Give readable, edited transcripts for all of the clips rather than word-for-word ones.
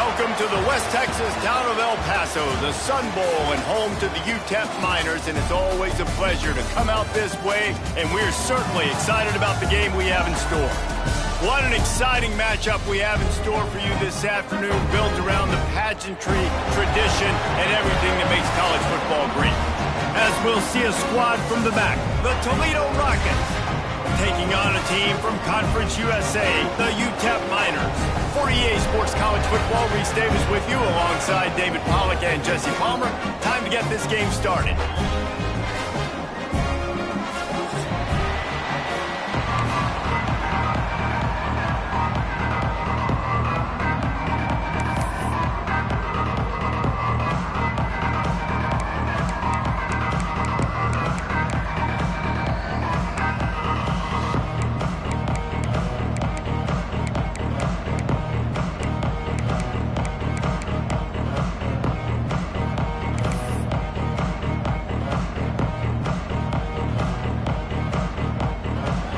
Welcome to the West Texas town of El Paso, the Sun Bowl and home to the UTEP Miners, and it's always a pleasure to come out this way, and we're certainly excited about the game we have in store. What an exciting matchup we have in store for you this afternoon, built around the pageantry, tradition, and everything that makes college football great. As we'll see a squad from the back, the Toledo Rockets, taking on a team from Conference USA, the UTEP Miners. For EA Sports College Football, Reese Davis with you alongside David Pollack and Jesse Palmer. Time to get this game started.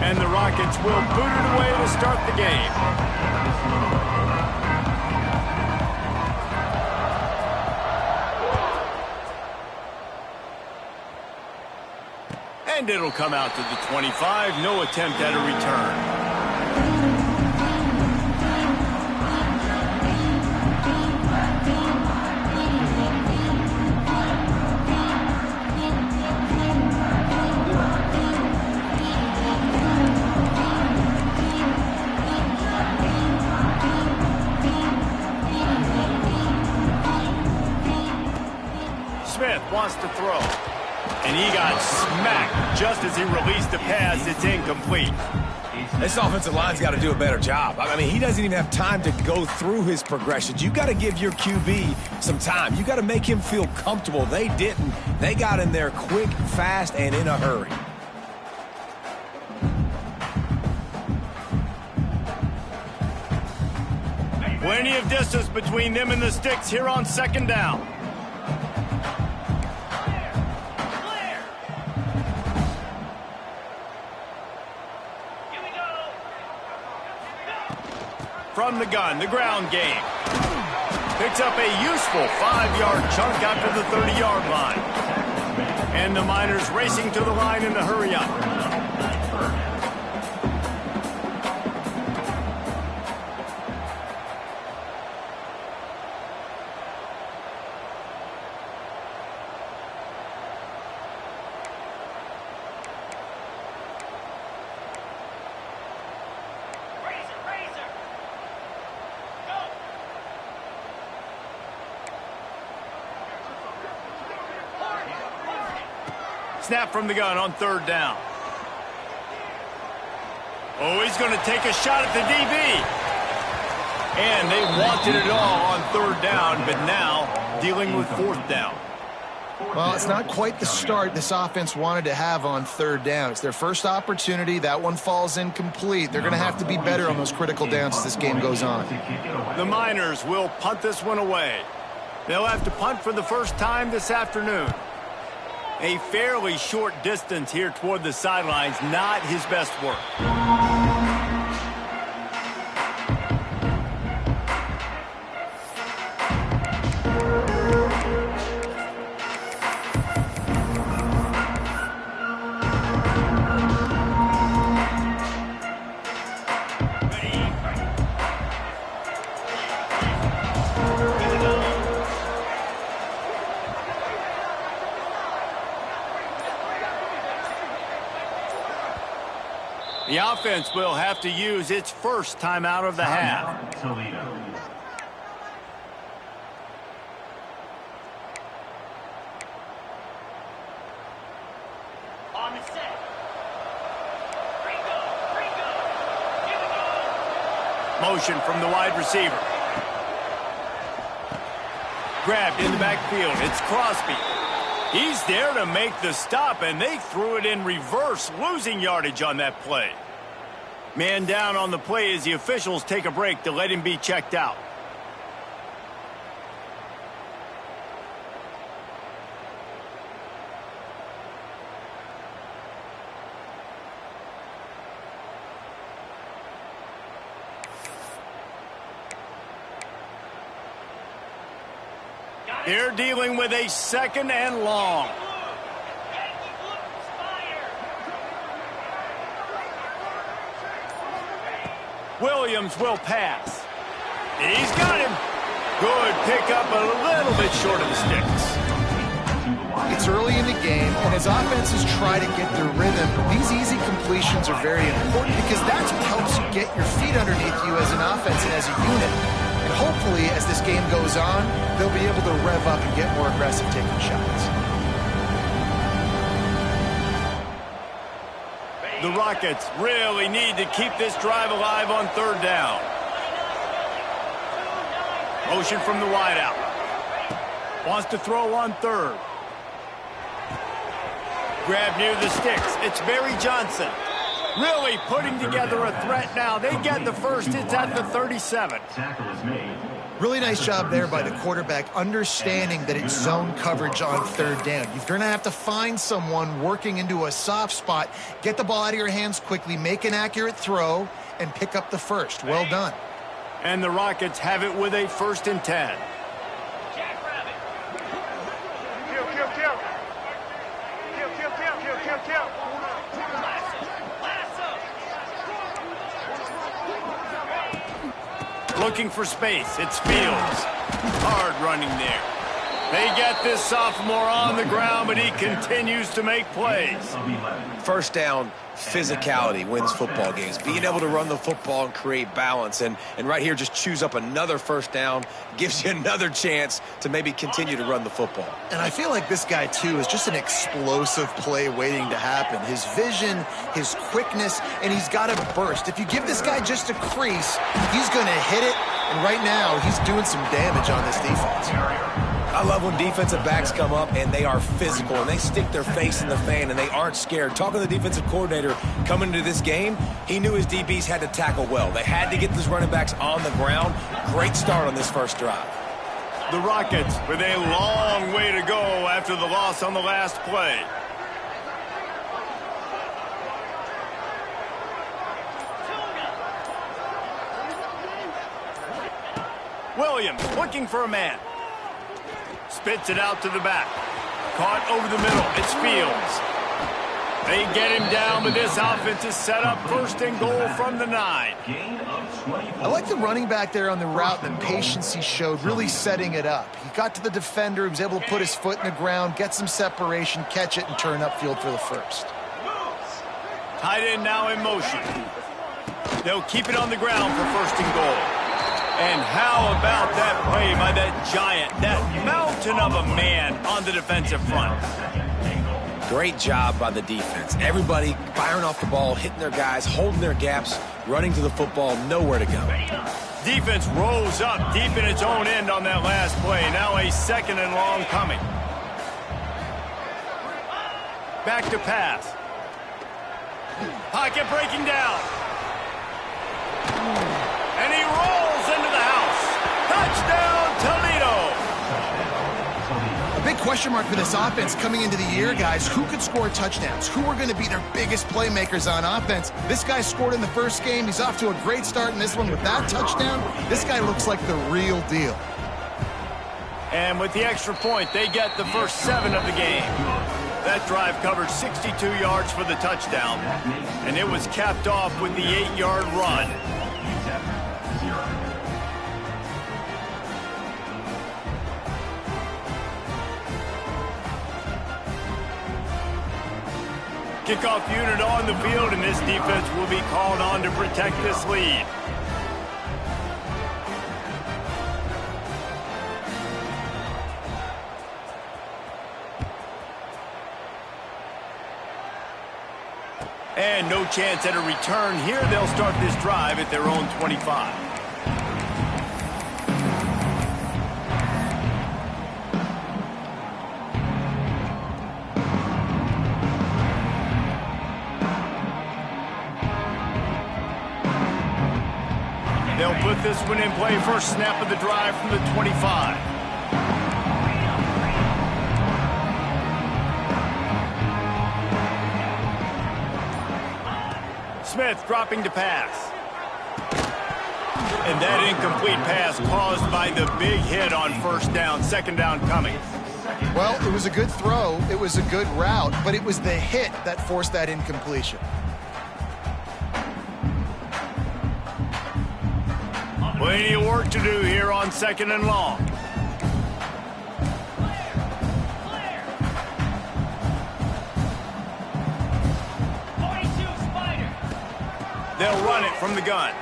And the Rockets will boot it away to start the game. And it'll come out to the 25. No attempt at a return. Smith wants to throw, and he got smacked just as he released the pass. It's incomplete. This offensive line's got to do a better job. I mean, he doesn't even have time to go through his progressions. You got to give your QB some time. You got to make him feel comfortable. They didn't. They got in there quick, fast, and in a hurry. Plenty of distance between them and the sticks here on second down. From the gun, the ground game. Picks up a useful 5-yard chunk after the 30-yard line. And the Miners racing to the line in the hurry up. Snap from the gun on third down. Oh, he's going to take a shot at the DB. And they wanted it all on third down, but now dealing with fourth down. Well, it's not quite the start this offense wanted to have on third down. It's their first opportunity. That one falls incomplete. They're going to have to be better on those critical downs as this game goes on. The Miners will punt this one away. They'll have to punt for the first time this afternoon. A fairly short distance here toward the sidelines, not his best work. The offense will have to use its first timeout of the half. Toledo. On the set. Motion from the wide receiver. Grabbed in the backfield. It's Crosby. He's there to make the stop, and they threw it in reverse, losing yardage on that play. Man down on the play as the officials take a break to let him be checked out. They're dealing with a 2nd and long. Williams will pass. He's got him. Good pickup, a little bit short of the sticks. It's early in the game, and as offenses try to get their rhythm, these easy completions are very important because that's what helps you get your feet underneath you as an offense and as a unit. And hopefully, as this game goes on, they'll be able to rev up and get more aggressive taking shots. The Rockets really need to keep this drive alive on 3rd down. Motion from the wideout. Wants to throw on 3rd. Grab near the sticks. It's Barry Johnson. Really putting together a threat now. They get the first. It's at the 37. Really nice job there by the quarterback, understanding that it's zone coverage on 3rd down. You're going to have to find someone working into a soft spot, get the ball out of your hands quickly, make an accurate throw, and pick up the first. Well done. And the Rockets have it with a 1st and 10. Looking for space. It's Fields. Hard running there. They get this sophomore on the ground, but he continues to make plays. 1st down, physicality wins football games. Being able to run the football and create balance. And right here, just choose up another 1st down, gives you another chance to maybe continue to run the football. And I feel like this guy, too, is just an explosive play waiting to happen. His vision, his quickness, and he's got a burst. If you give this guy just a crease, he's going to hit it. And right now, he's doing some damage on this defense. I love when defensive backs come up and they are physical and they stick their face in the fan and they aren't scared. Talking to the defensive coordinator coming into this game, he knew his DBs had to tackle well. They had to get those running backs on the ground. Great start on this first drive. The Rockets with a long way to go after the loss on the last play. Williams looking for a man. Spits it out to the back. Caught over the middle. It's Fields. They get him down, but this offense is set up 1st and goal from the 9. I like the running back there on the route and the patience he showed, really setting it up. He got to the defender, he was able to put his foot in the ground, get some separation, catch it, and turn upfield for the first. Tight end now in motion. They'll keep it on the ground for 1st and goal. And how about that play by that giant, that mountain of a man on the defensive front? Great job by the defense. Everybody firing off the ball, hitting their guys, holding their gaps, running to the football, nowhere to go. Defense rolls up deep in its own end on that last play. Now a 2nd and long coming. Back to pass. Pocket breaking down. And he rolls into the house. Touchdown, Toledo. A big question mark for this offense coming into the year, guys. Who could score touchdowns? Who are going to be their biggest playmakers on offense? This guy scored in the first game. He's off to a great start in this one with that touchdown. This guy looks like the real deal. And with the extra point, they get the first 7 of the game. That drive covered 62 yards for the touchdown, and it was capped off with the 8-yard run. Kickoff unit on the field, and this defense will be called on to protect this lead. And no chance at a return here. They'll start this drive at their own 25. They'll put this one in play. First snap of the drive from the 25. Smith dropping to pass. And that incomplete pass caused by the big hit on first down, second down coming. Well, it was a good throw, it was a good route, but it was the hit that forced that incompletion. Plenty of work to do here on second and long. They'll run it from the gun.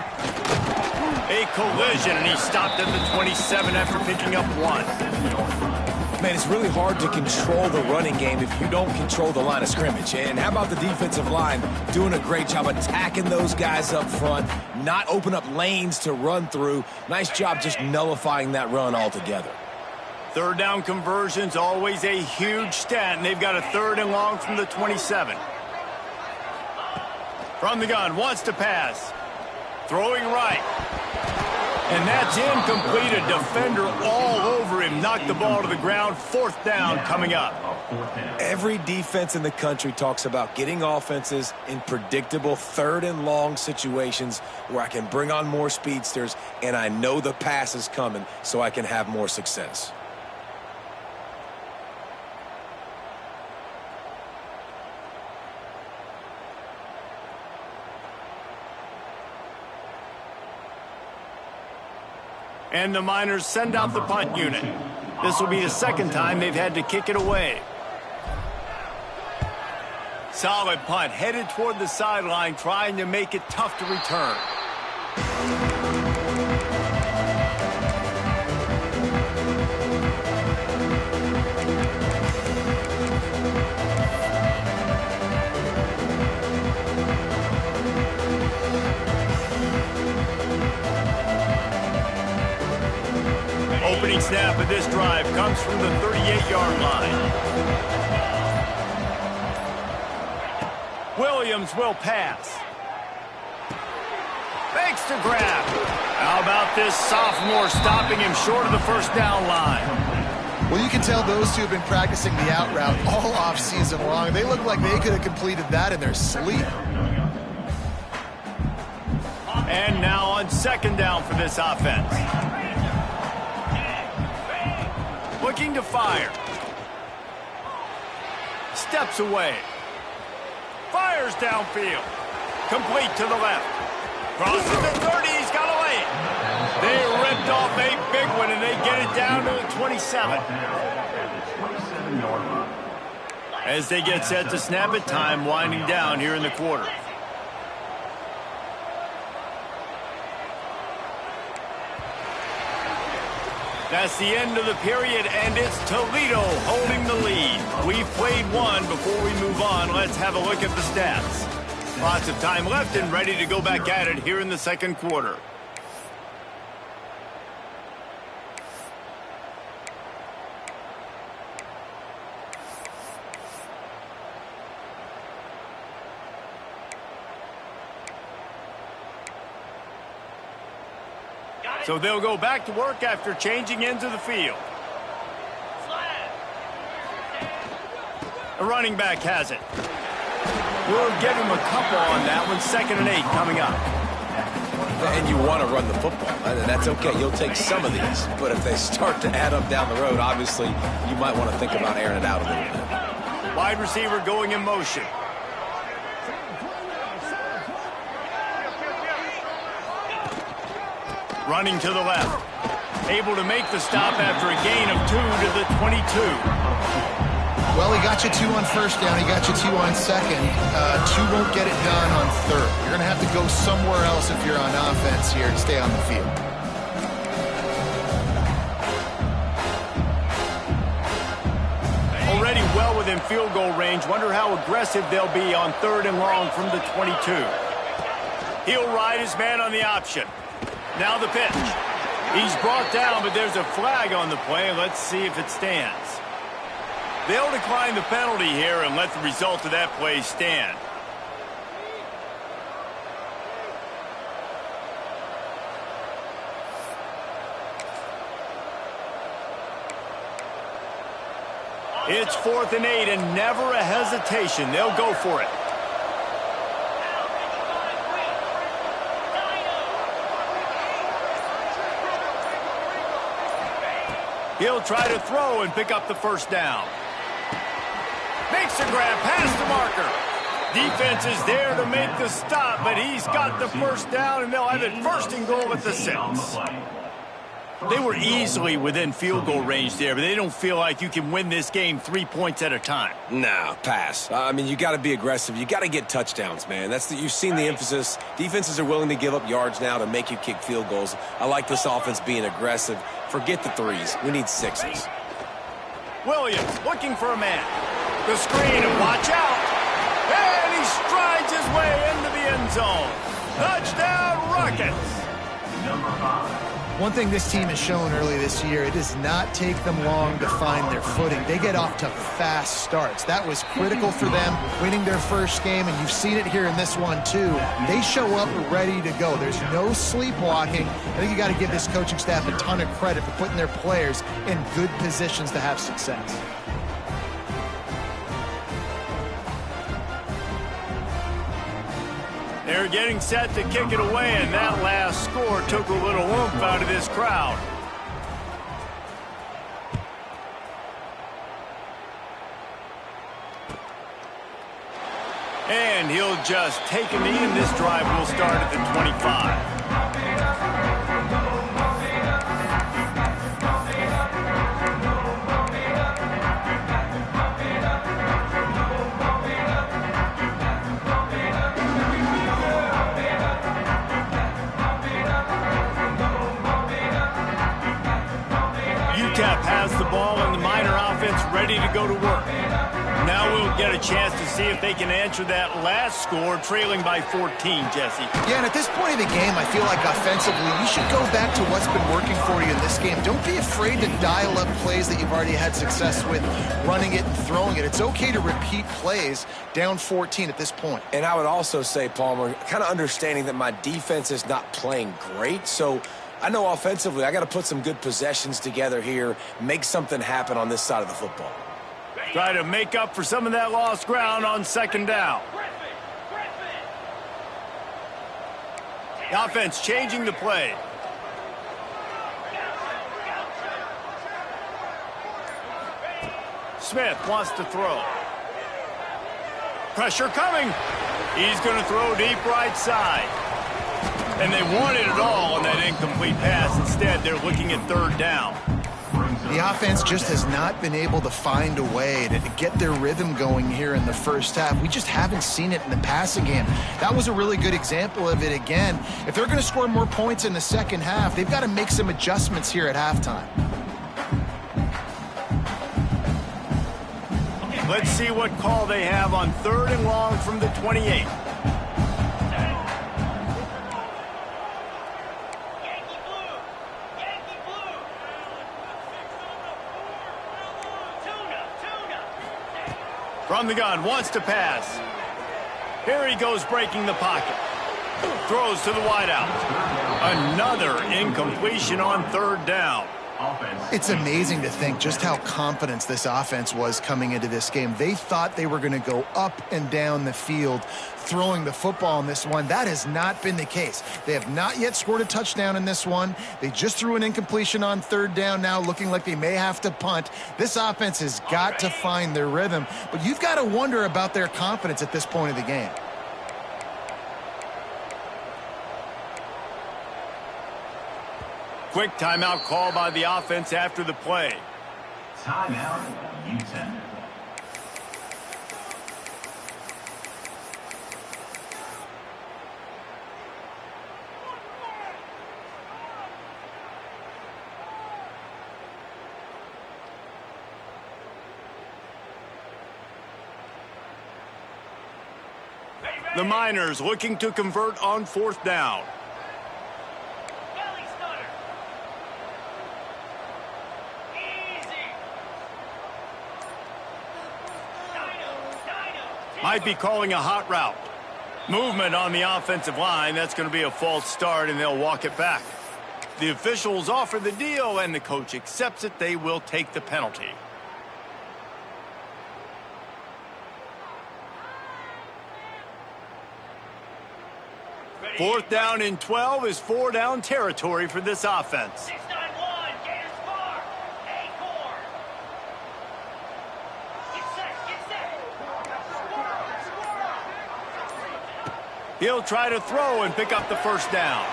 A collision, and he stopped at the 27 after picking up 1. Man, it's really hard to control the running game if you don't control the line of scrimmage. And how about the defensive line doing a great job attacking those guys up front, not open up lanes to run through. Nice job just nullifying that run altogether. Third down conversion's always a huge stat, and they've got a third and long from the 27. From the gun, wants to pass. Throwing right. And that's incomplete. A defender all over him. Knocked the ball to the ground. Fourth down coming up. Every defense in the country talks about getting offenses in predictable third and long situations where I can bring on more speedsters and I know the pass is coming so I can have more success. And the Miners send out the punt unit. This will be the second time they've had to kick it away. Solid punt, headed toward the sideline, trying to make it tough to return. Opening snap of this drive comes from the 38-yard line. Williams will pass. Fakes to grab. How about this sophomore stopping him short of the first down line? Well, you can tell those two have been practicing the out route all off-season long. They look like they could have completed that in their sleep. And now on second down for this offense. Looking to fire. Steps away. Fires downfield. Complete to the left. Crosses the 30. He's got a lane. They ripped off a big one, and they get it down to the 27. As they get set to snap it, time winding down here in the quarter. That's the end of the period, and it's Toledo holding the lead. We've played one. Before we move on, let's have a look at the stats. Lots of time left and ready to go back at it here in the second quarter. So they'll go back to work after changing into the field. A running back has it. We'll give him a couple on that one. 2nd and 8 coming up. And you want to run the football. That's okay. You'll take some of these. But if they start to add up down the road, obviously, you might want to think about airing it out a little bit. Wide receiver going in motion. Running to the left. Able to make the stop after a gain of 2 to the 22. Well, he got you 2 on first down. He got you 2 on second. 2 won't get it done on third. You're going to have to go somewhere else if you're on offense here to stay on the field. Already well within field goal range. Wonder how aggressive they'll be on 3rd and long from the 22. He'll ride his man on the option. Now the pitch. He's brought down, but there's a flag on the play. Let's see if it stands. They'll decline the penalty here and let the result of that play stand. It's 4th and 8 and never a hesitation. They'll go for it. He'll try to throw and pick up the first down. Makes a grab past the marker. Defense is there to make the stop, but he's got the first down, and they'll have it first and goal at the 6. They were easily within field goal range there, but they don't feel like you can win this game 3 points at a time. Nah, pass. I mean, you got to be aggressive. You got to get touchdowns, man. You've seen the emphasis. Defenses are willing to give up yards now to make you kick field goals. I like this offense being aggressive. Forget the 3s. We need 6s. Williams looking for a man. The screen, and watch out. And he strides his way into the end zone. Touchdown, Rockets. Number 5. One thing this team has shown early this year, it does not take them long to find their footing. They get off to fast starts. That was critical for them, winning their first game, and you've seen it here in this one too. They show up ready to go. There's no sleepwalking. I think you got to give this coaching staff a ton of credit for putting their players in good positions to have success. They're getting set to kick it away, and that last score took a little oomph out of this crowd. And he'll just take a knee, and this drive will start at the 25. UTEP has the ball, and the Miner offense ready to go to work. Now we'll get a chance to see if they can answer that last score, trailing by 14, Jesse. Yeah, and at this point of the game, I feel like offensively, you should go back to what's been working for you in this game. Don't be afraid to dial up plays that you've already had success with, running it and throwing it. It's okay to repeat plays down 14 at this point. And I would also say, Palmer, kind of understanding that my defense is not playing great, so I know offensively I got to put some good possessions together here, make something happen on this side of the football. Try to make up for some of that lost ground on second down. The offense changing the play. Smith wants to throw. Pressure coming. He's going to throw deep right side. And they wanted it all on that incomplete pass. Instead, they're looking at third down. The offense just has not been able to find a way to get their rhythm going here in the first half. We just haven't seen it in the passing game. That was a really good example of it again. If they're going to score more points in the second half, they've got to make some adjustments here at halftime. Let's see what call they have on third and long from the 28. From the gun, wants to pass. Here he goes, breaking the pocket. Throws to the wideout. Another incompletion on third down. It's amazing to think just how confident this offense was coming into this game. They thought they were going to go up and down the field throwing the football in this one. That has not been the case. They have not yet scored a touchdown in this one. They just threw an incompletion on third down now, looking like they may have to punt. This offense has got to find their rhythm, but you've got to wonder about their confidence at this point of the game. Quick timeout call by the offense after the play. Timeout, UTEP. The Miners looking to convert on fourth down. Might be calling a hot route. Movement on the offensive line. That's going to be a false start, and they'll walk it back. The officials offer the deal, and the coach accepts it. They will take the penalty. Fourth down and 12 is four down territory for this offense. 691, Gators far. 8 He'll try to throw and pick up the first down.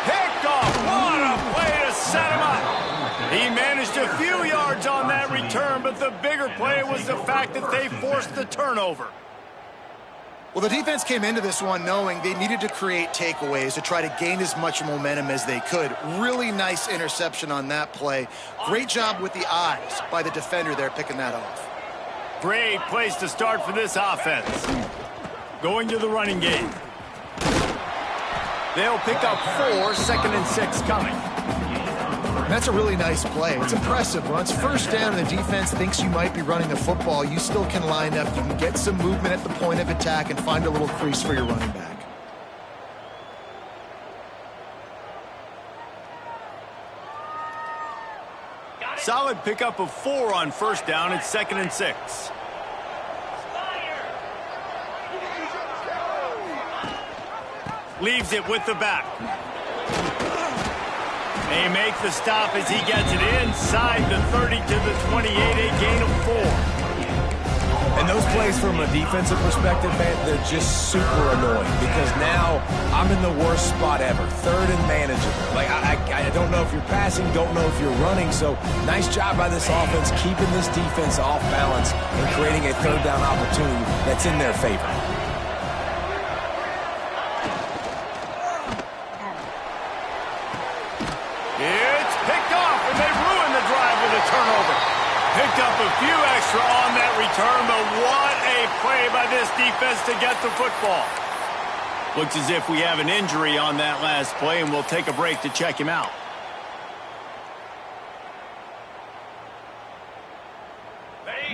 Picked off. What a play to set him up. He managed a few yards on that return, but the bigger play was the fact that they forced the turnover. Well, the defense came into this one knowing they needed to create takeaways to try to gain as much momentum as they could. Really nice interception on that play. Great job with the eyes by the defender there picking that off. Great place to start for this offense. Going to the running game. They'll pick up 4, 2nd and 6 coming. That's a really nice play. It's impressive. Once first down and the defense thinks you might be running the football, you still can line up. You can get some movement at the point of attack and find a little crease for your running back. Solid pickup of 4 on first down at 2nd and 6. Leaves it with the back. They make the stop as he gets it inside the 30 to the 28, a gain of 4. And those plays from a defensive perspective, man, they're just super annoying because now I'm in the worst spot ever. 3rd and manageable. Like, I don't know if you're passing, don't know if you're running. So nice job by this offense keeping this defense off balance and creating a 3rd down opportunity that's in their favor. It's picked off, and they ruin the drive with a turnover. Picked up a few extra on that return, but what a play by this defense to get the football. Looks as if we have an injury on that last play, and we'll take a break to check him out.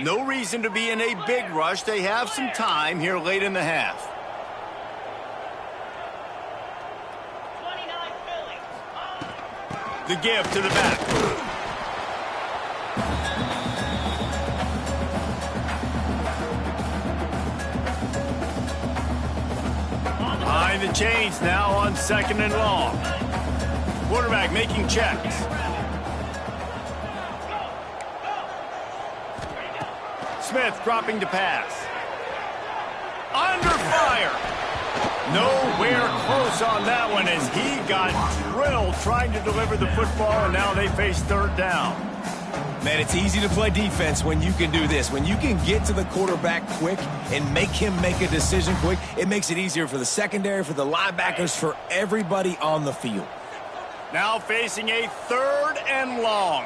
No reason to be in a big rush. They have some time here late in the half. The give to the back. Behind the chains now on 2nd and long. Quarterback making checks. Smith dropping to pass. Under fire. Nowhere close on that one as he got drilled trying to deliver the football, and now they face 3rd down. Man, it's easy to play defense when you can do this. When you can get to the quarterback quick and make him make a decision quick, it makes it easier for the secondary, for the linebackers, for everybody on the field. Now facing a 3rd and long.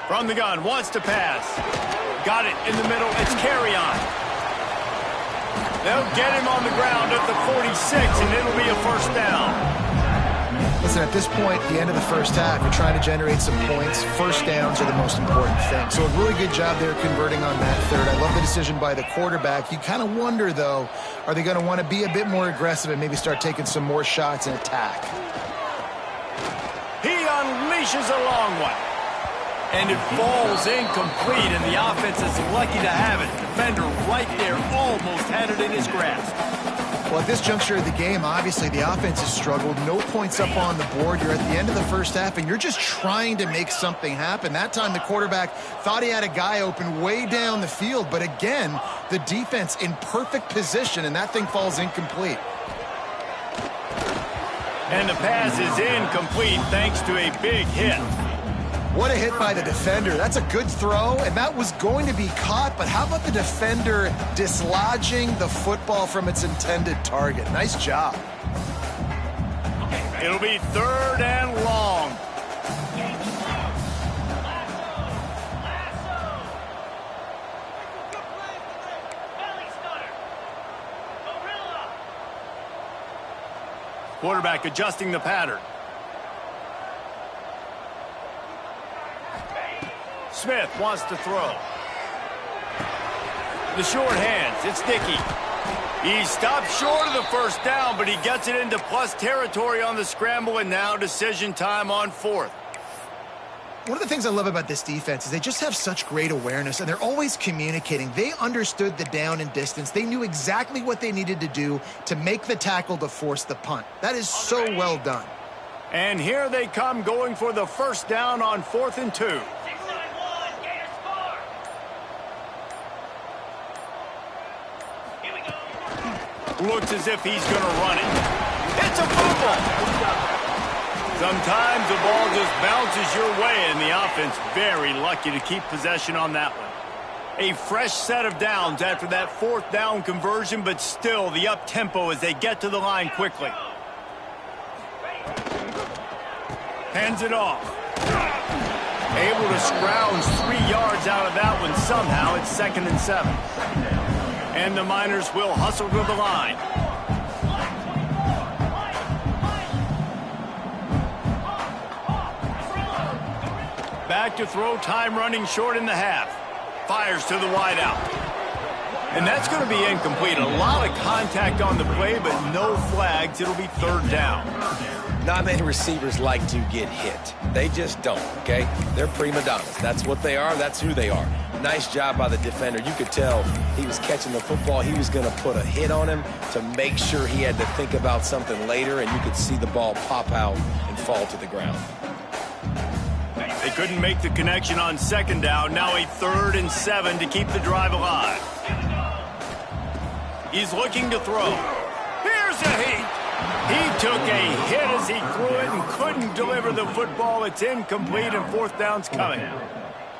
From the gun, wants to pass. Got it in the middle. It's carry on. They'll get him on the ground at the 46, and it'll be a 1st down. Listen, at this point, the end of the first half, you're trying to generate some points. First downs are the most important thing. So a really good job there converting on that 3rd. I love the decision by the quarterback. You kind of wonder, though, are they going to want to be a bit more aggressive and maybe start taking some more shots and attack? He unleashes a long one. And it falls incomplete, and the offense is lucky to have it. Defender right there almost had it in his grasp. Well, at this juncture of the game, obviously the offense has struggled. No points up on the board. You're at the end of the first half, and you're just trying to make something happen. That time the quarterback thought he had a guy open way down the field, but again, the defense in perfect position, and that thing falls incomplete. And the pass is incomplete thanks to a big hit. What a hit by the defender. That's a good throw, and that was going to be caught, but how about the defender dislodging the football from its intended target? Nice job. It'll be 3rd and long. Quarterback adjusting the pattern. Smith wants to throw. The short hands, it's Dickey. He stopped short of the first down, but he gets it into plus territory on the scramble, and now decision time on 4th. One of the things I love about this defense is they just have such great awareness, and they're always communicating. They understood the down and distance. They knew exactly what they needed to do to make the tackle to force the punt. That is so well done. And here they come going for the first down on 4th and 2. Looks as if he's going to run it. It's a fumble. Sometimes the ball just bounces your way, and the offense very lucky to keep possession on that one. A fresh set of downs after that fourth down conversion, but still the up-tempo as they get to the line quickly. Hands it off. Able to scrounge 3 yards out of that one somehow. It's 2nd and 7. And the Miners will hustle to the line. Back to throw, time running short in the half. Fires to the wideout. And that's going to be incomplete. A lot of contact on the play, but no flags. It'll be 3rd down. Not many receivers like to get hit. They just don't, okay? They're prima donnas. That's what they are. That's who they are. Nice job by the defender. You could tell he was catching the football. He was going to put a hit on him to make sure he had to think about something later, and you could see the ball pop out and fall to the ground. They couldn't make the connection on 2nd down. Now a 3rd and 7 to keep the drive alive. He's looking to throw. Here's a hit. He took a hit as he threw it and couldn't deliver the football. It's incomplete, and 4th down's coming.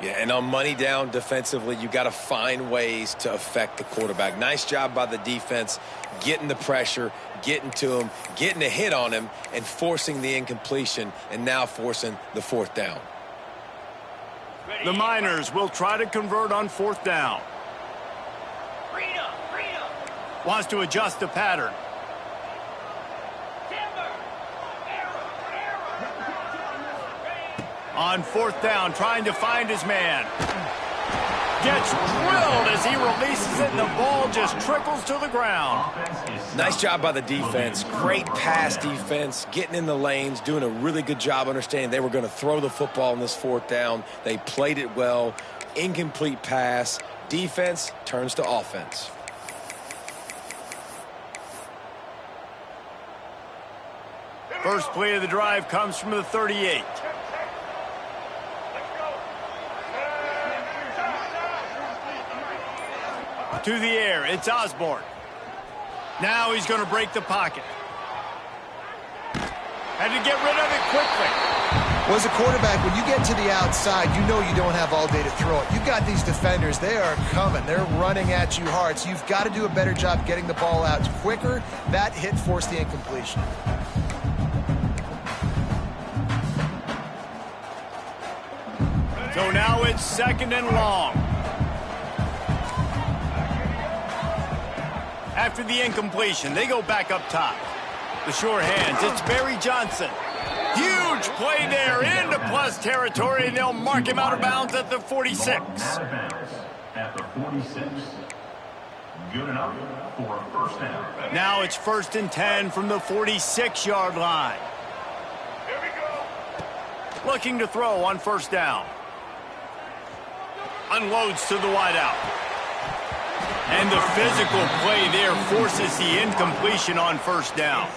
Yeah, and on money down defensively, you got to find ways to affect the quarterback. Nice job by the defense, getting the pressure, getting to him, getting a hit on him, and forcing the incompletion, and now forcing the 4th down. The Miners will try to convert on 4th down. Wants to adjust the pattern. On 4th down, trying to find his man. Gets drilled as he releases it, and the ball just trickles to the ground. Nice job by the defense. Great pass defense, getting in the lanes, doing a really good job understanding they were going to throw the football in this 4th down. They played it well. Incomplete pass. Defense turns to offense. First play of the drive comes from the 38. To the air, it's Osborne. Now he's going to break the pocket. Had to get rid of it quickly. Well, as a quarterback, when you get to the outside, you know you don't have all day to throw it. You've got these defenders. They are coming. They're running at you hard. So you've got to do a better job getting the ball out quicker. That hit forced the incompletion. So now it's 2nd and long. After the incompletion, they go back up top. The short hands, it's Barry Johnson. Huge play there into plus territory, and they'll mark him out of bounds at the 46. Out of bounds at the 46. Good enough for a 1st down. Now it's 1st and 10 from the 46-yard line. Here we go. Looking to throw on 1st down. Unloads to the wideout. And the physical play there forces the incompletion on 1st down.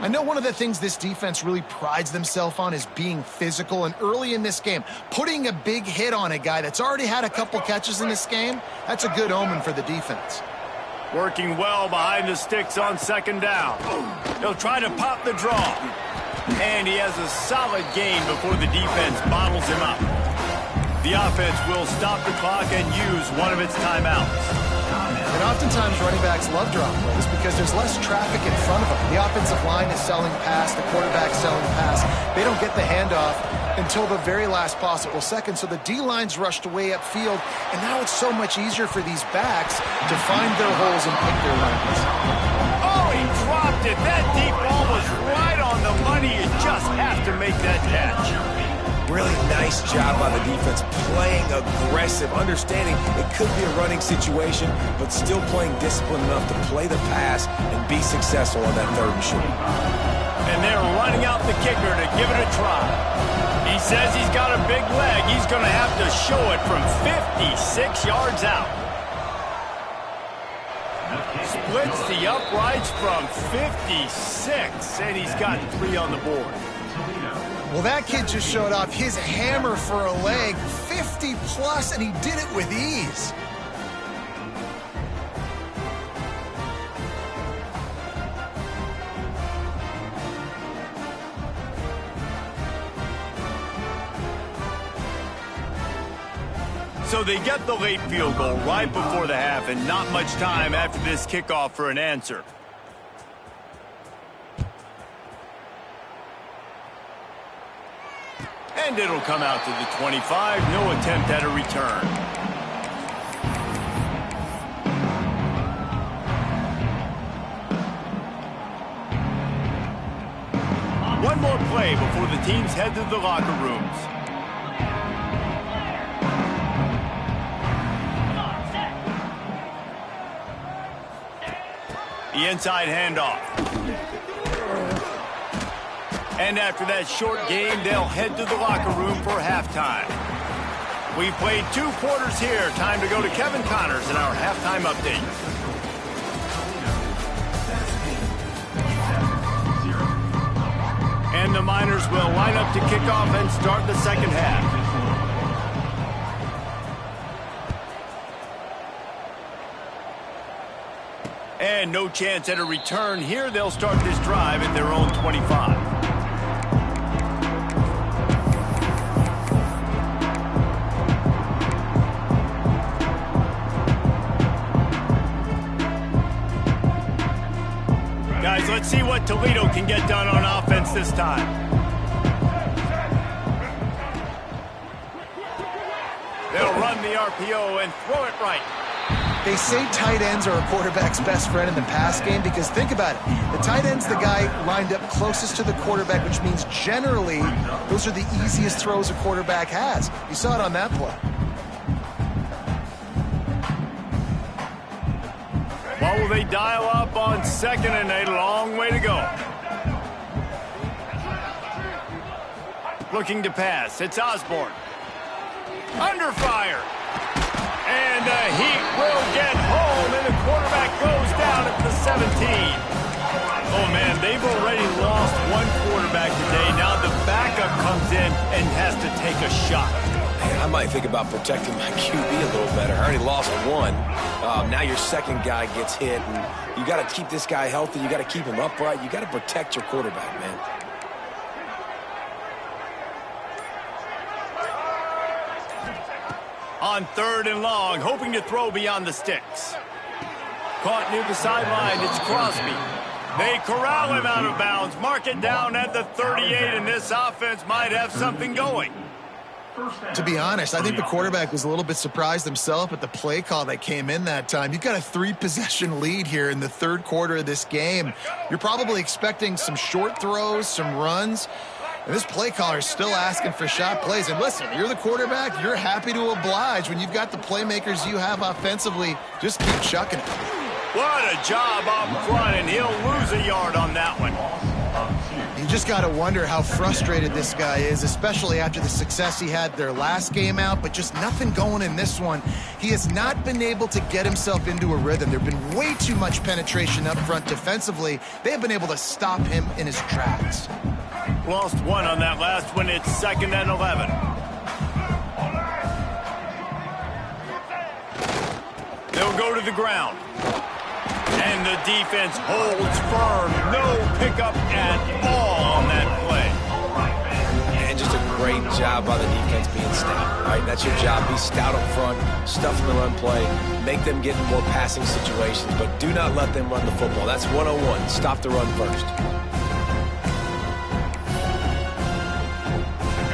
I know one of the things this defense really prides themselves on is being physical, and early in this game, putting a big hit on a guy that's already had a couple catches in this game, that's a good omen for the defense. Working well behind the sticks on 2nd down. He'll try to pop the draw. And he has a solid gain before the defense bottles him up. The offense will stop the clock and use one of its timeouts. And oftentimes running backs love drop plays because there's less traffic in front of them. The offensive line is selling pass, the quarterback's selling pass. They don't get the handoff until the very last possible second, so the D-line's rushed away upfield, and now it's so much easier for these backs to find their holes and pick their lanes. Oh, he dropped it. That deep ball was right on the money. You just have to make that catch. Really nice job by the defense, playing aggressive, understanding it could be a running situation, but still playing disciplined enough to play the pass and be successful on that 3rd and short. And they're running out the kicker to give it a try. He says he's got a big leg. He's going to have to show it from 56 yards out. Splits the uprights from 56, and he's got 3 on the board. Well, that kid just showed off his hammer for a leg, 50-plus, and he did it with ease. So they get the late field goal right before the half and not much time after this kickoff for an answer. And it'll come out to the 25. No attempt at a return. One more play before the teams head to the locker rooms. The inside handoff. And after that short game, they'll head to the locker room for halftime. We've played 2 quarters here. Time to go to Kevin Connors in our halftime update. And the Miners will line up to kick off and start the second half. And no chance at a return here. They'll start this drive at their own 25. Guys, let's see what Toledo can get done on offense this time. They'll run the RPO and throw it right. They say tight ends are a quarterback's best friend in the pass game because think about it. The tight end's the guy lined up closest to the quarterback, which means generally those are the easiest throws a quarterback has. You saw it on that play. What will they dial up on 2nd and 8? A long way to go. Looking to pass. It's Osborne. Under fire. And the Heat will get home, and the quarterback goes down at the 17. Oh, man, they've already lost one quarterback today. Now the backup comes in and has to take a shot. Man, I might think about protecting my QB a little better. I already lost one. Now your second guy gets hit, and you got to keep this guy healthy. You got to keep him upright. You got to protect your quarterback, man. On 3rd and long, hoping to throw beyond the sticks. Caught near the sideline, it's Crosby. They corral him out of bounds, mark it down at the 38, and this offense might have something going. To be honest, I think the quarterback was a little bit surprised himself at the play call that came in that time. You've got a 3-possession lead here in the 3rd quarter of this game. You're probably expecting some short throws, some runs. And this play caller is still asking for shot plays. And listen, you're the quarterback. You're happy to oblige. When you've got the playmakers you have offensively, just keep chucking it. What a job up front, and he'll lose a yard on that one. You just got to wonder how frustrated this guy is, especially after the success he had their last game out, but just nothing going in this one. He has not been able to get himself into a rhythm. There have been way too much penetration up front defensively. They have been able to stop him in his tracks. Lost one on that last one. It's 2nd and 11. They'll go to the ground. And the defense holds firm. No pickup at all on that play. And just a great job by the defense being stout, right? That's your job. Be stout up front, stuff in the run play, make them get in more passing situations, but do not let them run the football. That's 101. Stop the run first.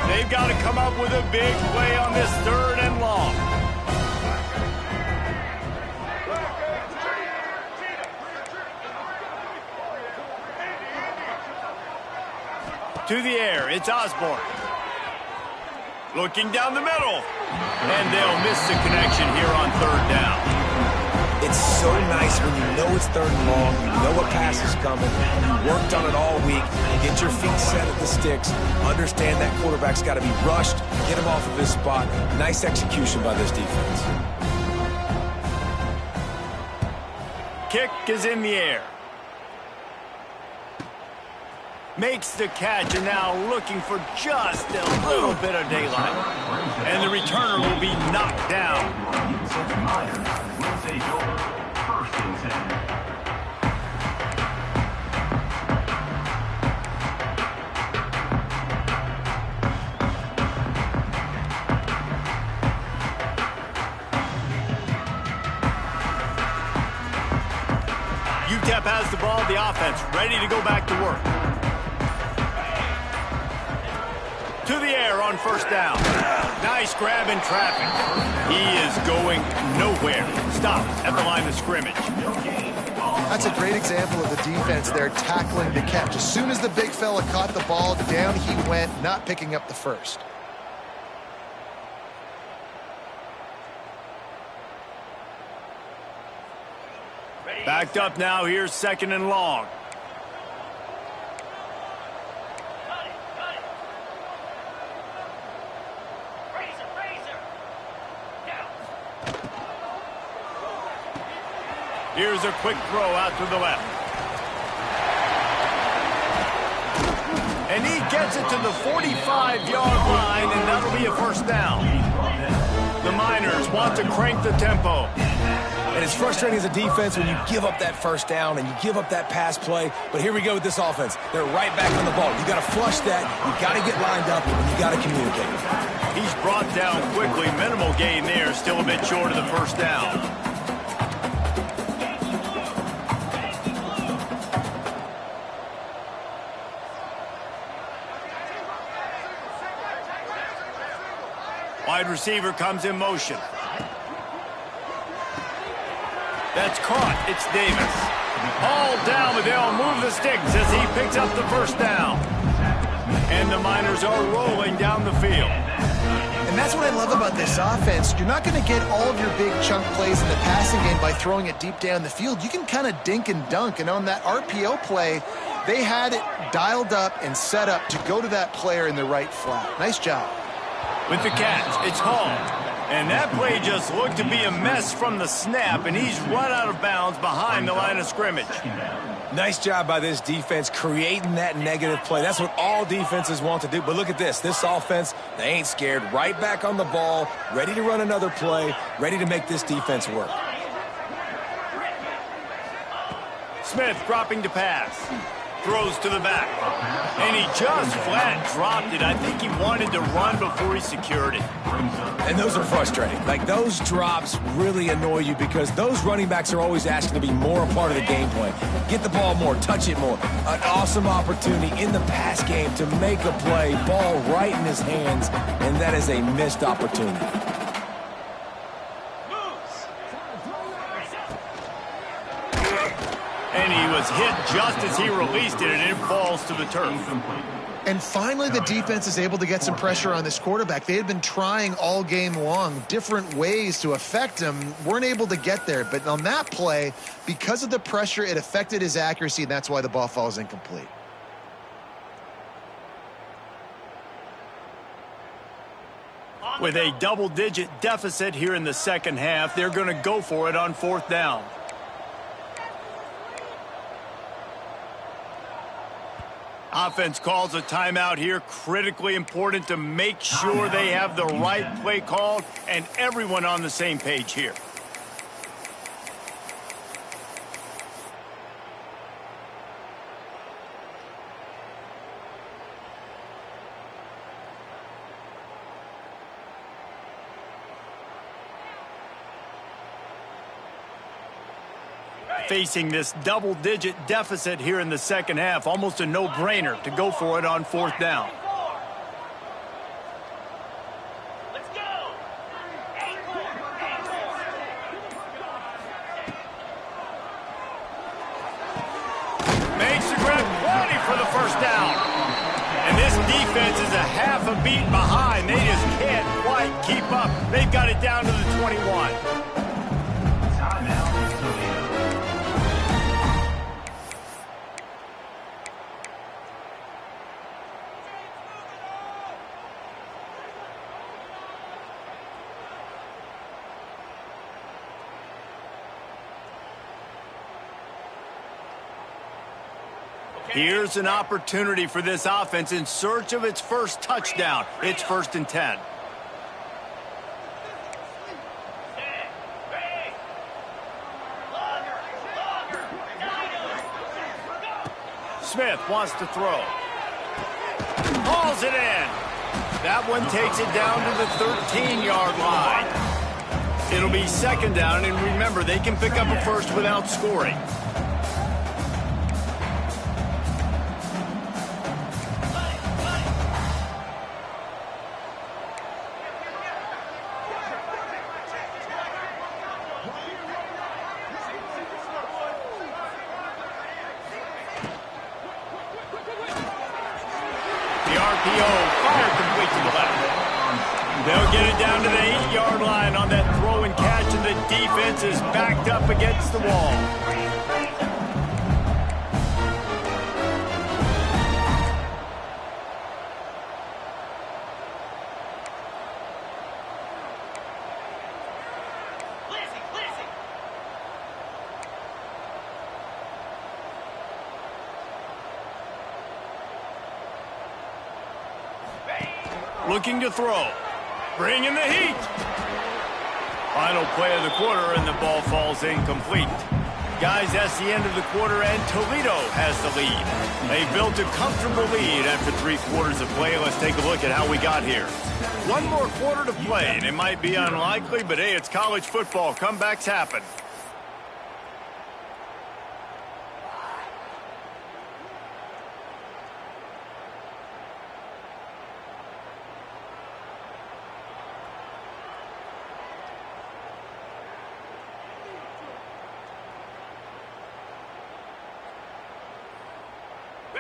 They've got to come up with a big play on this 3rd and long. To the air, it's Osborne. Looking down the middle. And they'll miss the connection here on 3rd down. It's so nice when you know it's 3rd and long, you know what pass is coming, you worked on it all week, you get your feet set at the sticks, understand that quarterback's got to be rushed, get him off of his spot. Nice execution by this defense. Kick is in the air. Makes the catch, and now looking for just a little bit of daylight. And the returner will be knocked down. Will take over 1st and 10. has the ball, the offense ready to go back to work. To the air on first down. Nice grab in traffic. He is going nowhere. Stop at the line of scrimmage. That's a great example of the defense there tackling the catch. As soon as the big fella caught the ball, down he went, not picking up the first. Backed up now. Here's second and long. Here's a quick throw out to the left. And he gets it to the 45-yard line, and that'll be a first down. The Miners want to crank the tempo. And it's frustrating as a defense when you give up that first down and you give up that pass play. But here we go with this offense. They're right back on the ball. You got to flush that. You got to get lined up, and you got to communicate. He's brought down quickly. Minimal gain there. Still a bit short of the first down. Wide receiver comes in motion. That's caught. It's Davis. All down, but they'll move the sticks as he picks up the first down. And the Miners are rolling down the field. And that's what I love about this offense. You're not going to get all of your big chunk plays in the passing game by throwing it deep down the field. You can kind of dink and dunk. And on that RPO play, they had it dialed up and set up to go to that player in the right flat. Nice job. With the catch, it's Hall. And that play just looked to be a mess from the snap, and he's run out of bounds behind the line of scrimmage. Nice job by this defense creating that negative play. That's what all defenses want to do. But look at this. This offense, they ain't scared. Right back on the ball, ready to run another play, ready to make this defense work. Smith dropping to pass. Throws to the back. And he just flat dropped it. I think he wanted to run before he secured it. And those are frustrating. Like, those drops really annoy you because those running backs are always asking to be more a part of the game plan. Get the ball more, touch it more. An awesome opportunity in the pass game to make a play, ball right in his hands, and that is a missed opportunity. And he was hit just as he released it, and it falls to the turf. And finally, the defense is able to get some pressure on this quarterback. They had been trying all game long, different ways to affect him, weren't able to get there. But on that play, because of the pressure, it affected his accuracy, and that's why the ball falls incomplete. With a double-digit deficit here in the second half, they're going to go for it on fourth down. Offense calls a timeout here. Critically important to make sure they have the right play called and everyone on the same page here. Facing this double-digit deficit here in the second half, almost a no-brainer to go for it on fourth down. Let's go. Makes the grab, ready for the first down. And this defense is a half a beat behind. They just can't quite keep up. They've got it down to the 21. Here's an opportunity for this offense in search of its first touchdown. It's 1st and 10. Smith wants to throw. Hauls it in. That one takes it down to the 13-yard line. It'll be second down, and remember, they can pick up a first without scoring. The RPO fired complete to the left. They'll get it down to the 8-yard line on that throw and catch, and the defense is backed up against the wall. Looking to throw. Bringing the heat. Final play of the quarter, and the ball falls incomplete. Guys, that's the end of the quarter, and Toledo has the lead. They built a comfortable lead after 3 quarters of play. Let's take a look at how we got here. One more quarter to play, and it might be unlikely, but hey, it's college football. Comebacks happen.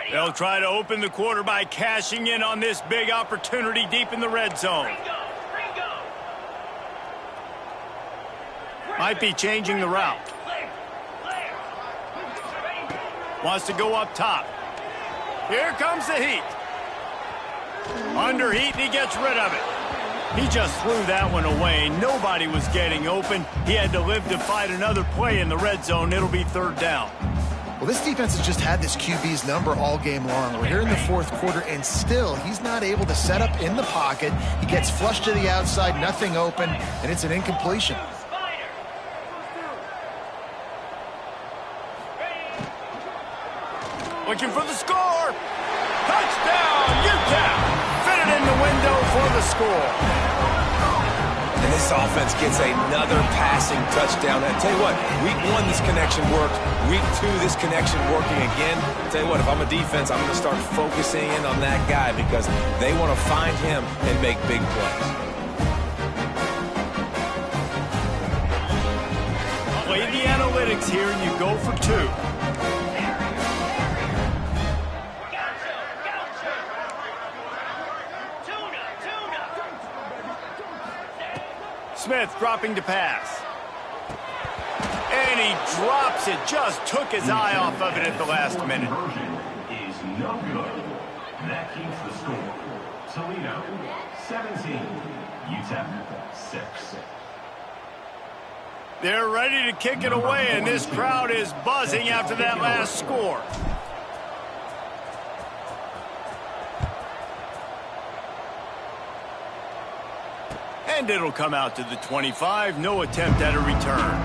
They'll try to open the quarter by cashing in on this big opportunity deep in the red zone. Might be changing the route. Wants to go up top. Here comes the heat. Under heat, and he gets rid of it. He just threw that one away. Nobody was getting open. He had to live to fight another play in the red zone. It'll be 3rd down. Well, this defense has just had this QB's number all game long. We're here in the 4th quarter, and still he's not able to set up in the pocket. He gets flushed to the outside, nothing open, and it's an incompletion. Looking for the score. Touchdown, UTEP. Fitted in the window for the score. And this offense gets another passing touchdown. I tell you what, week 1, this connection worked. Week 2, this connection working again. I tell you what, if I'm a defense, I'm going to start focusing in on that guy because they want to find him and make big plays. Play the analytics here, and you go for 2. Smith dropping to pass. And he drops it. Just took his eye off of it at the last minute. Is no good. That keeps the score. Toledo 17, UTEP 6. They're ready to kick it away, and this crowd is buzzing after that last score. And it'll come out to the 25. No attempt at a return.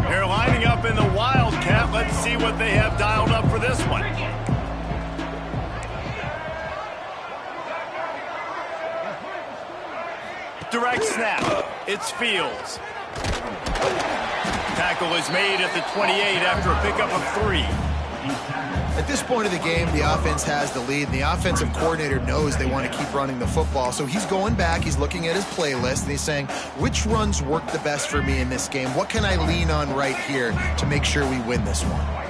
They're lining up in the Wildcat. Let's see what they have dialed up for this one. Direct snap. It's Fields. Tackle is made at the 28 after a pickup of 3. At this point of the game, the offense has the lead, and the offensive coordinator knows they want to keep running the football. So he's going back, he's looking at his playlist, and he's saying, which runs work the best for me in this game? What can I lean on right here to make sure we win this one?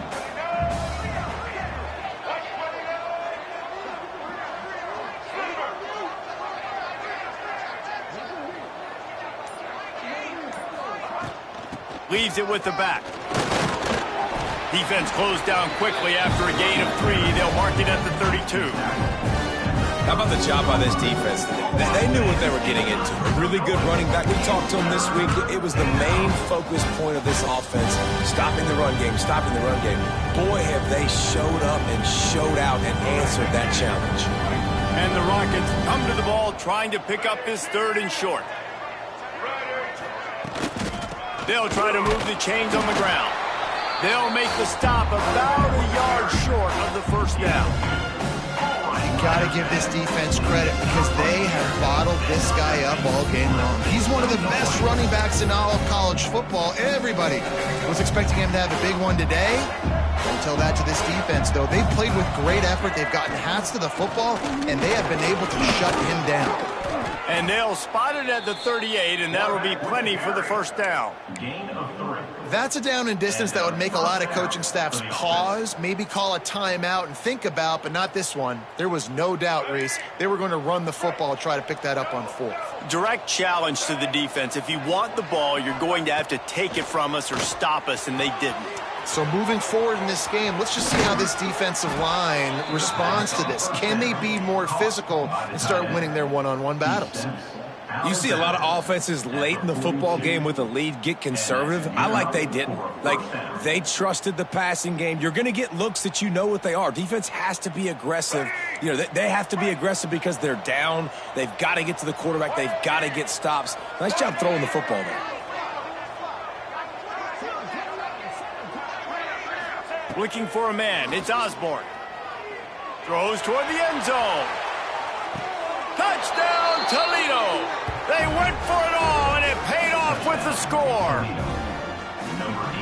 Leaves it with the back. Defense closed down quickly after a gain of 3. They'll mark it at the 32. How about the job by this defense? They knew what they were getting into. A really good running back. We talked to them this week. It was the main focus point of this offense. Stopping the run game, stopping the run game. Boy, have they showed up and showed out and answered that challenge. And the Rockets come to the ball trying to pick up this 3rd and short. They'll try to move the chains on the ground. They'll make the stop about a yard short of the 1st down. got to give this defense credit because they have bottled this guy up all game long. He's one of the best running backs in all of college football. Everybody was expecting him to have a big one today. Don't tell that to this defense, though. They've played with great effort. They've gotten hats to the football, and they have been able to shut him down. And they'll spot it at the 38, and that'll be plenty for the first down. Gain of 3. That's a down and distance that would make a lot of coaching staffs pause, maybe call a timeout and think about, but not this one. There was no doubt, Reese, they were going to run the football and try to pick that up on 4th. Direct challenge to the defense. If you want the ball, you're going to have to take it from us or stop us, and they didn't. So moving forward in this game, let's just see how this defensive line responds to this. Can they be more physical and start winning their one-on-one battles? You see a lot of offenses late in the football game with a lead get conservative. I like they didn't. Like, they trusted the passing game. You're going to get looks that you know what they are. Defense has to be aggressive. You know, they have to be aggressive because they're down. They've got to get to the quarterback. They've got to get stops. Nice job throwing the football there. Looking for a man. It's Osborne. Throws toward the end zone. Touchdown, Toledo. They went for it all, and it paid off with the score.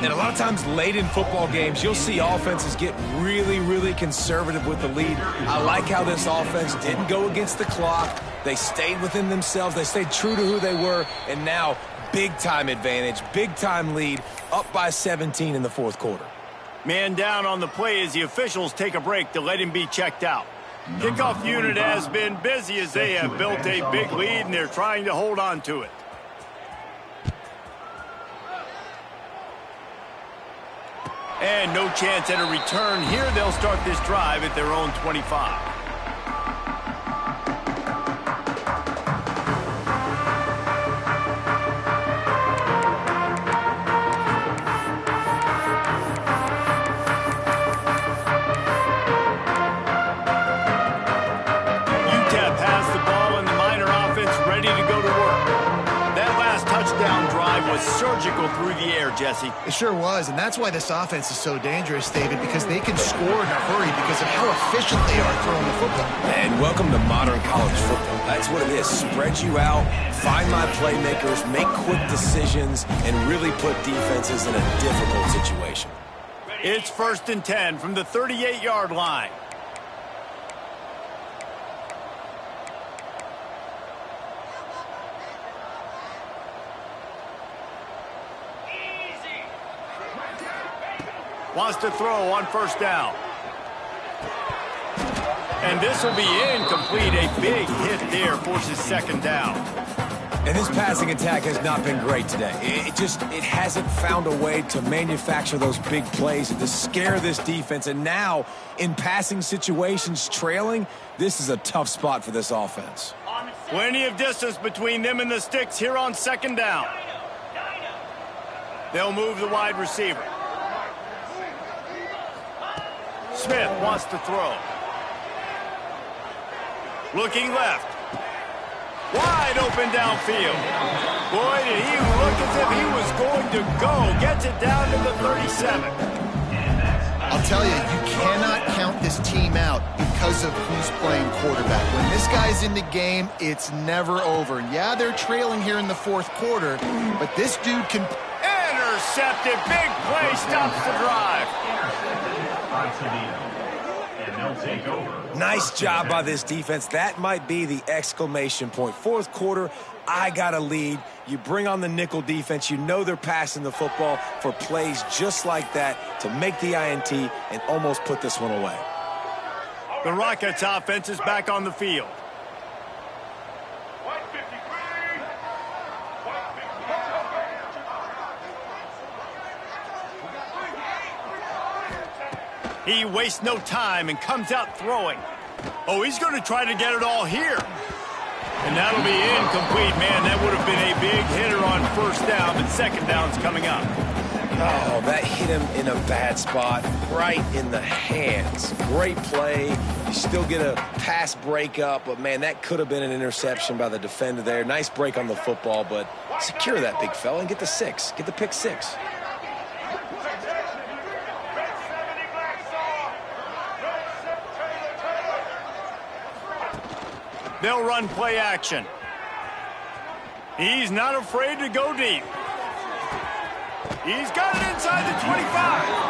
And a lot of times late in football games, you'll see offenses get really, really conservative with the lead. I like how this offense didn't go against the clock. They stayed within themselves. They stayed true to who they were. And now, big-time advantage, big-time lead, up by 17 in the 4th quarter. Man down on the play as the officials take a break to let him be checked out. Kickoff unit has been busy as they have built a big lead, and they're trying to hold on to it. And no chance at a return here. They'll start this drive at their own 25. Surgical through the air, Jesse. It sure was, and that's why this offense is so dangerous, David, because they can score in a hurry because of how efficient they are throwing the football. And welcome to modern college football. That's what it is. Spread you out, find my playmakers, make quick decisions, and really put defenses in a difficult situation. It's 1st and 10 from the 38-yard line. Wants to throw on 1st down. And this will be incomplete. A big hit there forces 2nd down. And this passing attack has not been great today. It hasn't found a way to manufacture those big plays and to scare this defense. And now, in passing situations, trailing, this is a tough spot for this offense. Plenty of distance between them and the sticks here on 2nd down. They'll move the wide receiver. Smith wants to throw. Looking left. Wide open downfield. Boy, did he look as if he was going to go. Gets it down to the 37. I'll tell you, you cannot count this team out because of who's playing quarterback. When this guy's in the game, it's never over. Yeah, they're trailing here in the 4th quarter, but this dude can... Intercepted. Big play stops the drive. And they'll take over. Nice job by this defense. That might be the exclamation point. 4th quarter, I got a lead. You bring on the nickel defense. You know they're passing the football for plays just like that to make the INT and almost put this one away. The Rockets offense is back on the field. He wastes no time and comes out throwing. Oh, he's going to try to get it all here. And that'll be incomplete, man. That would have been a big hitter on 1st down, but 2nd down's coming up. Oh, that hit him in a bad spot, right in the hands. Great play. You still get a pass breakup, but, man, that could have been an interception by the defender there. Nice break on the football, but secure that big fella and get the 6. Get the pick 6. They'll run play action. He's not afraid to go deep. He's got it inside the 25.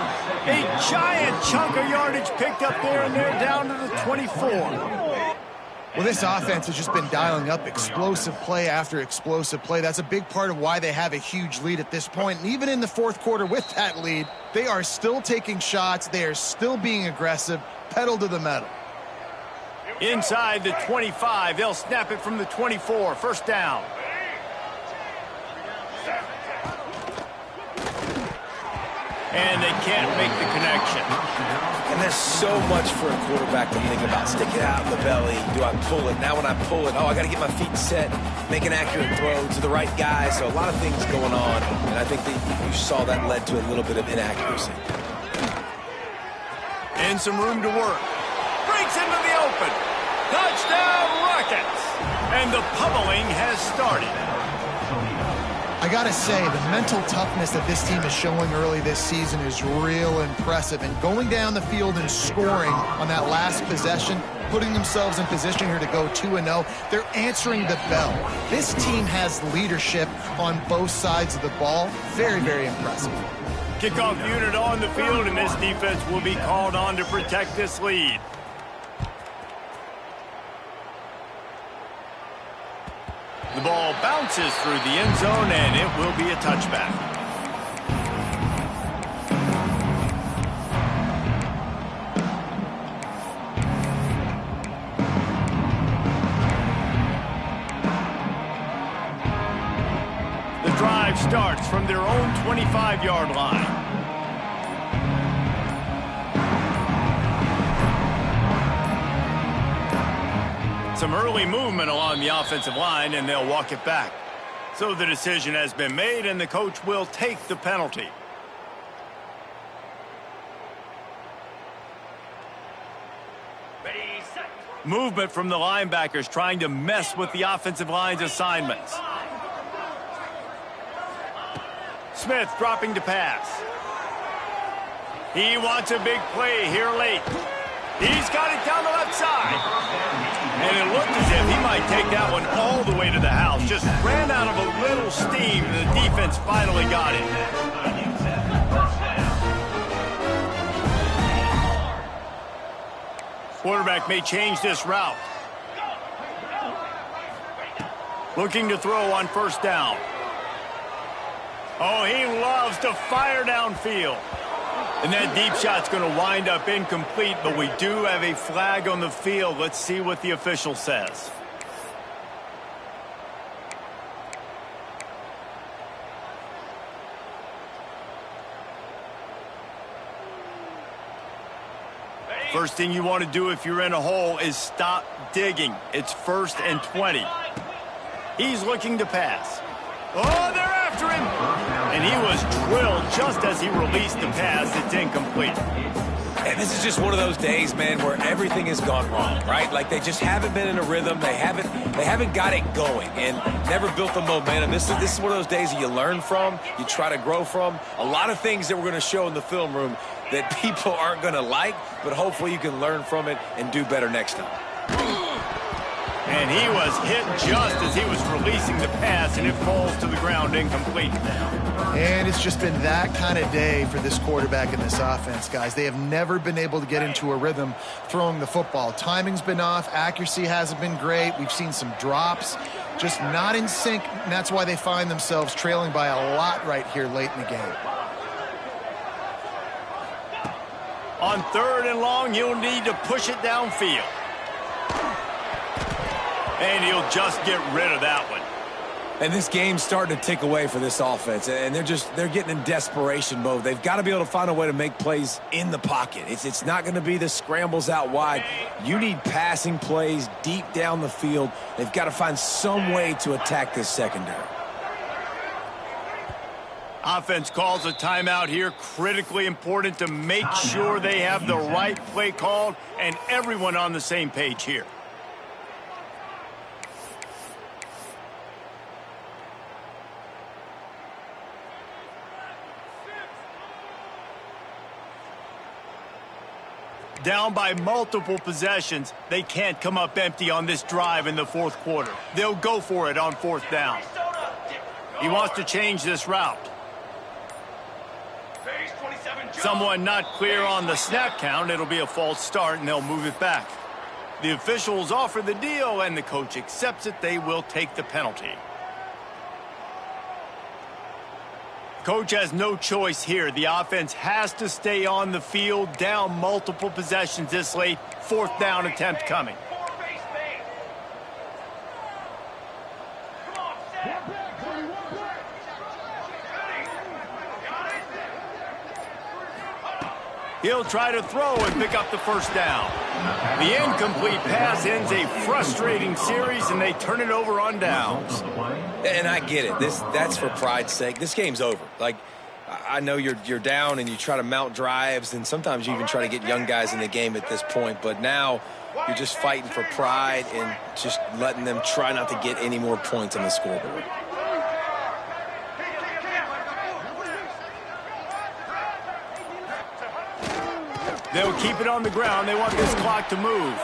A giant chunk of yardage picked up there, and they're down to the 24. Well, this offense has just been dialing up explosive play after explosive play. That's a big part of why they have a huge lead at this point. And even in the fourth quarter with that lead, they are still taking shots. They are still being aggressive, pedal to the metal. Inside the 25, they'll snap it from the 24. First down. And they can't make the connection. And there's so much for a quarterback to think about. Stick it out in the belly. Do I pull it? Now when I pull it, I got to get my feet set, make an accurate throw to the right guy. So a lot of things going on. And I think that you saw that led to a little bit of inaccuracy. And some room to work. Breaks into the open. Touchdown Rockets. And the pummeling has started. I gotta say, the mental toughness that this team is showing early this season is real impressive. And going down the field and scoring on that last possession, putting themselves in position here to go 2-0, they're answering the bell. This team has leadership on both sides of the ball. Very, very impressive. Kickoff unit on the field, and this defense will be called on to protect this lead. The ball bounces through the end zone, and it will be a touchback. The drive starts from their own 25-yard line. Some early movement along the offensive line, and they'll walk it back. So the decision has been made, and the coach will take the penalty. Ready, set. Movement from the linebackers trying to mess with the offensive line's assignments. Smith dropping to pass. He wants a big play here late. He's got it down the left side. And it looked as if he might take that one all the way to the house. Just ran out of a little steam, and the defense finally got it. Quarterback may change this route. Looking to throw on first down. Oh, he loves to fire downfield. And that deep shot's going to wind up incomplete, but we do have a flag on the field. Let's see what the official says. First thing you want to do if you're in a hole is stop digging. It's 1st and 20. He's looking to pass. Oh, they're after him. And he was drilled just as he released the pass. It's incomplete. And this is just one of those days, man, where everything has gone wrong, right? Like they just haven't been in a rhythm. They haven't got it going and never built the momentum. This is one of those days that you learn from, you try to grow from. A lot of things that we're going to show in the film room that people aren't going to like, but hopefully you can learn from it and do better next time. And he was hit just as he was releasing the pass, and it falls to the ground incomplete. And it's just been that kind of day for this quarterback and this offense, guys. They have never been able to get into a rhythm throwing the football. Timing's been off. Accuracy hasn't been great. We've seen some drops, just not in sync, and that's why they find themselves trailing by a lot right here late in the game. On 3rd and long, you'll need to push it downfield. And he'll just get rid of that one. And this game's starting to tick away for this offense, and they're getting in desperation mode. They've got to be able to find a way to make plays in the pocket. It's not going to be the scrambles out wide. You need passing plays deep down the field. They've got to find some way to attack this secondary. Offense calls a timeout here. Critically important to make sure they have the right play called and everyone on the same page here. Down by multiple possessions, they can't come up empty on this drive in the fourth quarter. They'll go for it on fourth down. He wants to change this route. Someone not clear on the snap count. It'll be a false start, and they'll move it back. The officials offer the deal, and the coach accepts it. They will take the penalty. Coach has no choice here. The offense has to stay on the field, down multiple possessions this late. Fourth down attempt coming. He'll try to throw and pick up the first down. The incomplete pass ends a frustrating series, and they turn it over on downs. And I get it. That's for pride's sake. This game's over. Like, I know you're down and you try to mount drives, and sometimes you even try to get young guys in the game at this point. But now you're just fighting for pride and just letting them try not to get any more points on the scoreboard. They'll keep it on the ground. They want this clock to move.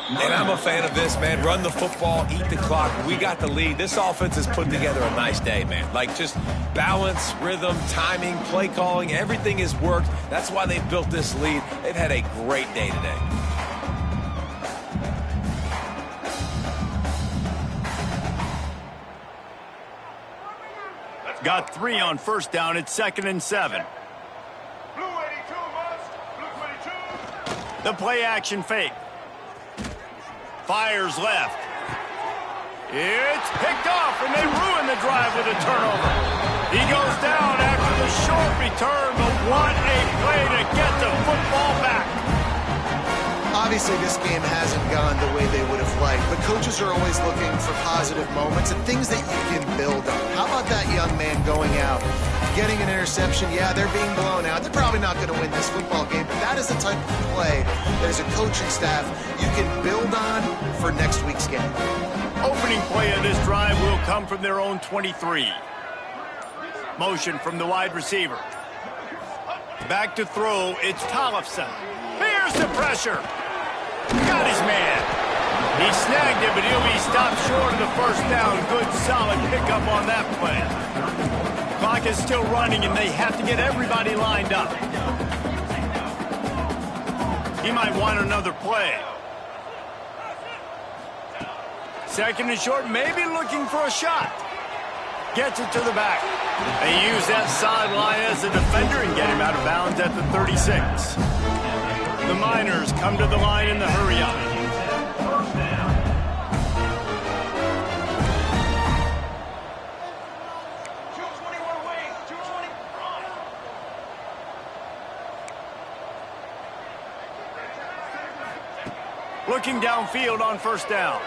And I'm a fan of this, man. Run the football, eat the clock. We got the lead. This offense has put together a nice day, man. Like, just balance, rhythm, timing, play calling, everything has worked. That's why they've built this lead. They've had a great day today. Got 3 on first down. It's 2nd and 7. The play action fake. Fires left. It's picked off, and they ruin the drive with a turnover. He goes down after the short return, but what a play to get the football back. Obviously, this game hasn't gone the way they would have liked, but coaches are always looking for positive moments and things that you can build on. How about that young man going out, getting an interception? Yeah, they're being blown out. They're probably not going to win this football game, but that is the type of play that as a coaching staff you can build on for next week's game. Opening play of this drive will come from their own 23. Motion from the wide receiver. Back to throw, it's Tollefson. Here's the pressure. Got his man. He snagged it, but he'll be stopped short of the first down. Good, solid pickup on that play. Clock is still running, and they have to get everybody lined up. He might want another play. 2nd and short, maybe looking for a shot. Gets it to the back. They use that sideline as a defender and get him out of bounds at the 36. The Miners come to the line in the hurry-up. Looking downfield on first down.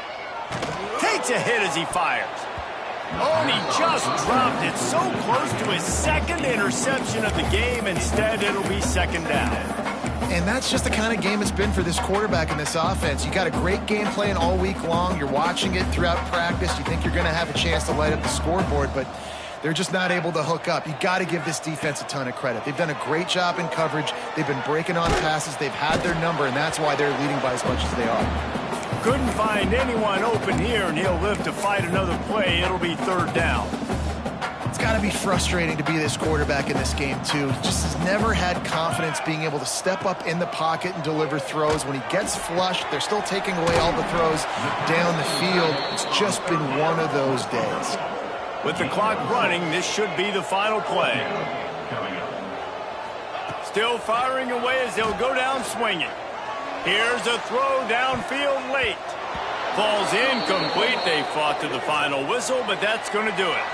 Takes a hit as he fires. Oh, and he just dropped it so close to his 2nd interception of the game. Instead, it'll be 2nd down. And that's just the kind of game it's been for this quarterback in this offense. You got a great game plan all week long. You're watching it throughout practice. You think you're going to have a chance to light up the scoreboard, but they're just not able to hook up. You got to give this defense a ton of credit. They've done a great job in coverage. They've been breaking on passes. They've had their number, and that's why they're leading by as much as they are. Couldn't find anyone open here, and he'll live to fight another play. It'll be 3rd down. It's got to be frustrating to be this quarterback in this game, too. He just has never had confidence being able to step up in the pocket and deliver throws. When he gets flushed, they're still taking away all the throws down the field. It's just been one of those days. With the clock running, this should be the final play. Still firing away as they'll go down swinging. Here's a throw downfield late. Falls incomplete. They fought to the final whistle, but that's going to do it.